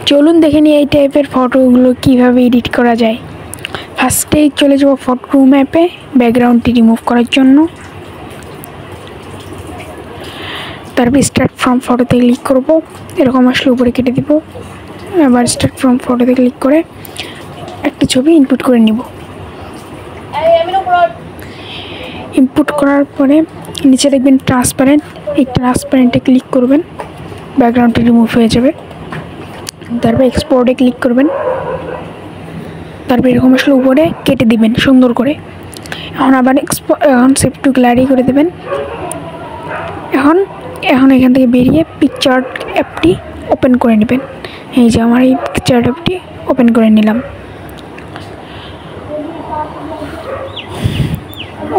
চলুন দেখে নিই এই টাইপের ফটোগুলো কীভাবে এডিট করা যায়। ফার্স্টেই চলে যাব ফটো রুম অ্যাপে ব্যাকগ্রাউন্ডটি রিমুভ করার জন্য। তারপর স্টার্ট ফ্রম ফটোতে ক্লিক করব, এরকম আসলে উপরে কেটে দিব। আবার স্টার্ট ফ্রম ফটোতে ক্লিক করে একটা ছবি ইনপুট করে নিব। ইনপুট করার পরে নিচে দেখবেন ট্রান্সপারেন্ট, এই ট্রান্সপারেন্টে ক্লিক করবেন, ব্যাকগ্রাউন্ডটি রিমুভ হয়ে যাবে। তারপর এক্সপোর্টে ক্লিক করবেন, তারপর এরকম আসলে উপরে কেটে দিবেন সুন্দর করে। এখন আবার এখন সেভ টু গ্যালারি করে দেবেন। এখন এখান থেকে বেরিয়ে পিকচার অ্যাপটি ওপেন করে নেবেন। এই যে আমার এই পিকচার অ্যাপটি ওপেন করে নিলাম।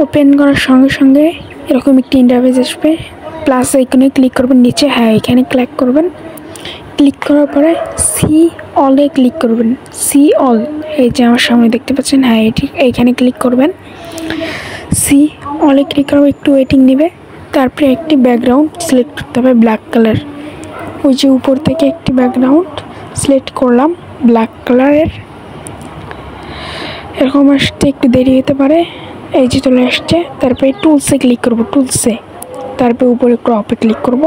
ওপেন করার সঙ্গে সঙ্গে এরকম একটি ইন্টারফেস আসবে। প্লাস আইকনে ক্লিক করবেন নিচে, হ্যাঁ এখানে ক্লিক করবেন। ক্লিক করার পরে সি অলে ক্লিক করবেন। সি অল, এই যে আমার সামনে দেখতে পাচ্ছেন, হ্যাঁ এটি এইখানে ক্লিক করবেন। সি অলে ক্লিক করবে, একটু ওয়েটিং নেবে। তারপরে একটি ব্যাকগ্রাউন্ড সিলেক্ট করতে হবে ব্ল্যাক কালার। ওই যে উপর থেকে একটি ব্যাকগ্রাউন্ড সিলেক্ট করলাম ব্ল্যাক কালারের। এরকম আসতে একটু দেরি হতে পারে, এই যে চলে আসছে। তারপরে টুলসে ক্লিক করব, টুলসে। তারপরে উপরে ক্রপে ক্লিক করব।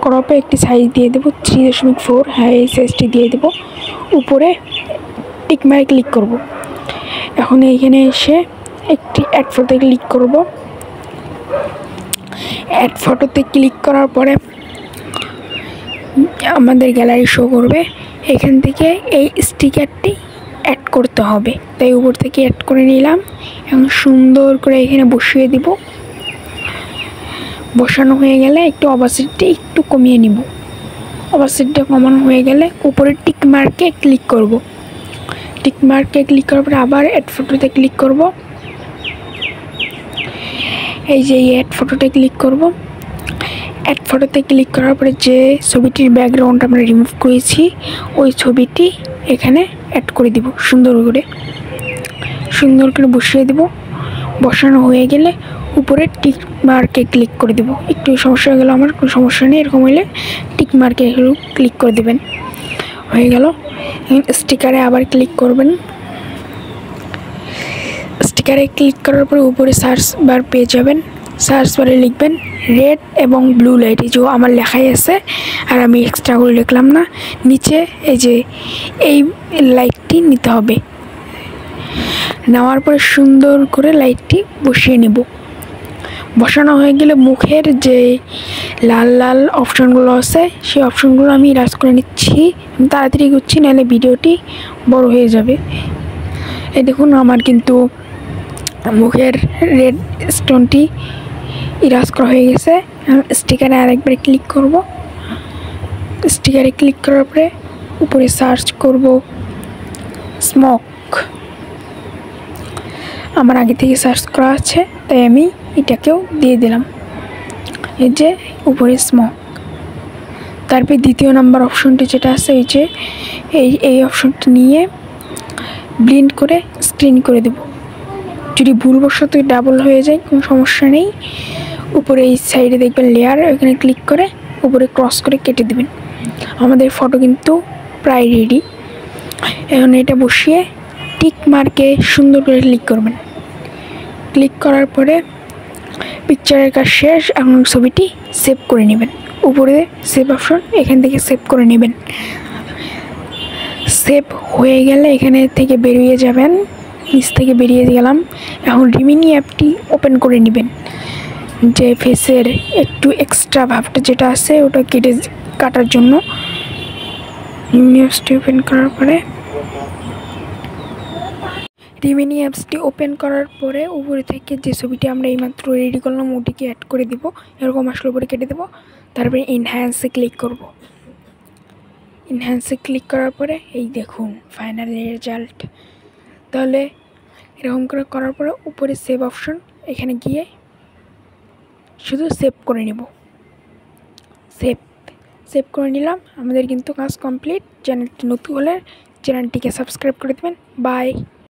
ক্রপে একটি সাইজ দিয়ে দেবো 3.4, হ্যাঁ এই সাইজটি দিয়ে দেবো। উপরে টিক মারে ক্লিক করব। এখন এইখানে এসে একটি অ্যাড ফটোতে ক্লিক করব। অ্যাড ফটোতে ক্লিক করার পরে আমাদের গ্যালারি শো করবে। এখান থেকে এই স্টিকারটি অ্যাড করতে হবে, তাই উপর থেকে অ্যাড করে নিলাম। এবং সুন্দর করে এখানে বসিয়ে দিব। বসানো হয়ে গেলে একটু অপাসিটি একটু কমিয়ে নিব। অপাসিটিটা কমানো হয়ে গেলে উপরে টিক মার্কে ক্লিক করব। টিক মার্কে ক্লিক করার পরে আবার অ্যাড ফটোতে ক্লিক করব। এই যে এই অ্যাড ফটোতে ক্লিক করব। অ্যাড ফটোতে ক্লিক করার পরে যে ছবিটির ব্যাকগ্রাউন্ড আমরা রিমুভ করেছি ওই ছবিটি এখানে অ্যাড করে দিব। সুন্দর করে বসিয়ে দেব। বসানো হয়ে গেলে উপরে টিক মার্কে ক্লিক করে দেব। একটু সমস্যা হয়ে গেল, আমার কোনো সমস্যা নেই। এরকম হলে টিক মার্কে ক্লিক করে দেবেন। হয়ে গেল। স্টিকারে আবার ক্লিক করবেন। স্টিকারে ক্লিক করার পরে উপরে সার্চ বার পেয়ে যাবেন। সার্চ বারে লিখবেন রেড এবং ব্লু লাইট, এই যে আমার লেখাই আছে আর আমি এক্সট্রা করে লিখলাম না। নিচে এই যে এই লাইটটি নিতে হবে। নেওয়ার পরে সুন্দর করে লাইটটি বসিয়ে নেব। বসানো হয়ে গেলে মুখের যে লাল লাল অপশানগুলো আছে সেই অপশানগুলো আমি ইরাজ করে নিচ্ছি। তাড়াতাড়ি করছি, নাহলে ভিডিওটি বড় হয়ে যাবে। এই দেখুন আমার কিন্তু মুখের রেড স্টোনটি ইরাজ করা হয়ে গেছে। স্টিকারে আরেকবার ক্লিক করব। স্টিকারে ক্লিক করার পরে উপরে সার্চ করব স্মোক। আমার আগে থেকে সার্চ করা আছে তাই আমি এটাকেও দিয়ে দিলাম। এই যে উপরে স্মোক। তারপরে দ্বিতীয় নাম্বার অপশনটি যেটা আছে এই যে এই অপশনটি নিয়ে ব্লেন্ড করে স্ক্রিন করে দেব। যদি ভুলবশত ডাবল হয়ে যায় কোনো সমস্যা নেই। উপরে এই সাইডে দেখবেন লেয়ার, ওখানে ক্লিক করে উপরে ক্রস করে কেটে দেবেন। আমাদের ফটো কিন্তু প্রায় রেডি। এখন এটা বসিয়ে টিক মার্কে সুন্দর করে ক্লিক করবেন। ক্লিক করার পরে পিকচারের কাজ শেষ। এখন ছবিটি সেভ করে নেবেন। উপরে সেভ অপশন, এখান থেকে সেভ করে নেবেন। সেভ হয়ে গেলে এখানে থেকে বেরিয়ে যাবেন। নিচ থেকে বেরিয়ে গেলাম। এখন রিমিনি অ্যাপটি ওপেন করে নেবেন। যে ফেসের একটু এক্সট্রা ভাবটা যেটা আছে ওটা কাটার জন্য রিমিনি অ্যাপসটি ওপেন করার পরে উপরে থেকে যে ছবিটি আমরা এইমাত্র রেডি করলাম ওটিকে অ্যাড করে দিব। এরকম আসলে উপরে কেটে দেবো। তারপরে এনহ্যান্সে ক্লিক করব। এনহ্যান্সে ক্লিক করার পরে এই দেখুন ফাইনাল রেজাল্ট। তাহলে এরকম করে করার পরে উপরে সেভ অপশন, এখানে গিয়ে শুধু সেভ করে নেব। সেভ করে নিলাম। আমাদের কিন্তু কাজ কমপ্লিট। চ্যানেলটি নতুন হলে চ্যানেলটিকে সাবস্ক্রাইব করে দেবেন। বাই।